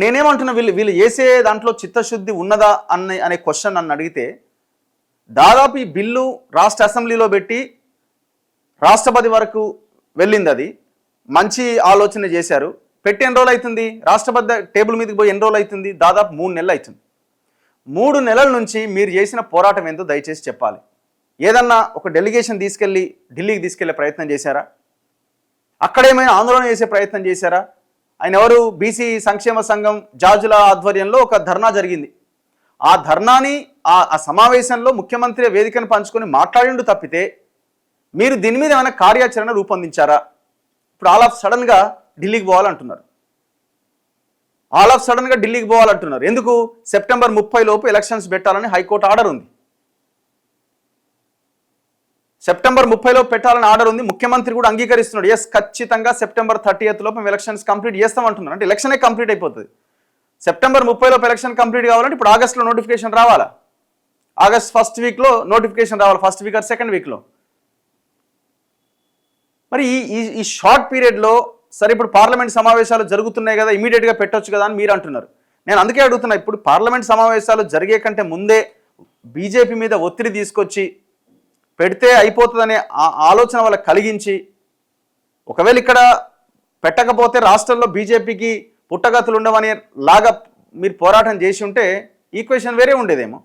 నేనేమంటున్నా, వీళ్ళు వీళ్ళు చేసే దాంట్లో చిత్తశుద్ధి ఉన్నదా అనే క్వశ్చన్ నన్ను అడిగితే, దాదాపు ఈ బిల్లు రాష్ట్ర అసెంబ్లీలో పెట్టి రాష్ట్రపతి వరకు వెళ్ళింది. అది మంచి ఆలోచన చేశారు. పెట్టి ఎన్ని రోజులు అవుతుంది, రాష్ట్రపతి టేబుల్ మీదకి పోయి ఎన్ని రోజులు అవుతుంది, దాదాపు 3 నెలలు అవుతుంది. 3 నెలల నుంచి మీరు చేసిన పోరాటం ఏంటో దయచేసి చెప్పాలి. ఏదన్నా ఒక డెలిగేషన్ తీసుకెళ్ళి ఢిల్లీకి తీసుకెళ్లే ప్రయత్నం చేశారా? అక్కడేమైనా ఆందోళన చేసే ప్రయత్నం చేశారా? ఆయన ఎవరు, బీసీ సంక్షేమ సంఘం జాజుల ఆధ్వర్యంలో ఒక ధర్నా జరిగింది. ఆ ధర్నాని ఆ సమావేశంలో ముఖ్యమంత్రి వేదికను పంచుకొని మాట్లాడిండు తప్పితే మీరు దీని మీద ఏమైనా కార్యాచరణ రూపొందించారా? ఇప్పుడు ఆల్ ఆఫ్ సడన్గా ఢిల్లీకి పోవాలంటున్నారు. ఢిల్లీకి పోవాలంటున్నారు. ఎందుకు? సెప్టెంబర్ 30 లోపు ఎలక్షన్స్ పెట్టాలని హైకోర్టు ఆర్డర్ ఉంది. సెప్టెంబర్ 30 లోపు పెట్టాలని ఆర్డర్ ఉంది. ముఖ్యమంత్రి కూడా అంగీకరిస్తున్నాడు. ఎస్, ఖచ్చితంగా సెప్టెంబర్ 30 లోపు మేము ఎలక్షన్స్ కంప్లీట్ చేస్తామంటున్నారు. అంటే ఎలక్షనే కంప్లీట్ అయిపోతుంది. సెప్టెంబర్ 30 లోపు ఎలక్షన్ కంప్లీట్ కావాలంటే ఇప్పుడు ఆగస్టులో నోటిఫికేషన్ రావాలా? ఆగస్ట్ ఫస్ట్ వీక్లో నోటిఫికేషన్ రావాలి, ఫస్ట్ వీక్ ఆర్ సెకండ్ వీక్లో. మరి ఈ షార్ట్ పీరియడ్లో సరే ఇప్పుడు పార్లమెంట్ సమావేశాలు జరుగుతున్నాయి కదా, ఇమీడియట్గా పెట్టొచ్చు కదా అని మీరు అంటున్నారు. నేను అందుకే అడుగుతున్నా, ఇప్పుడు పార్లమెంట్ సమావేశాలు జరిగే కంటే ముందే బీజేపీ మీద ఒత్తిడి తీసుకొచ్చి పెడితే అయిపోతుందనే ఆలోచన వాళ్ళకి కలిగించి, ఒకవేళ ఇక్కడ పెట్టకపోతే రాష్ట్రంలో బీజేపీకి పుట్టగతులు ఉండవనే లాగా మీరు పోరాటం చేసి ఉంటే ఈక్వేషన్ వేరే ఉండేదేమో.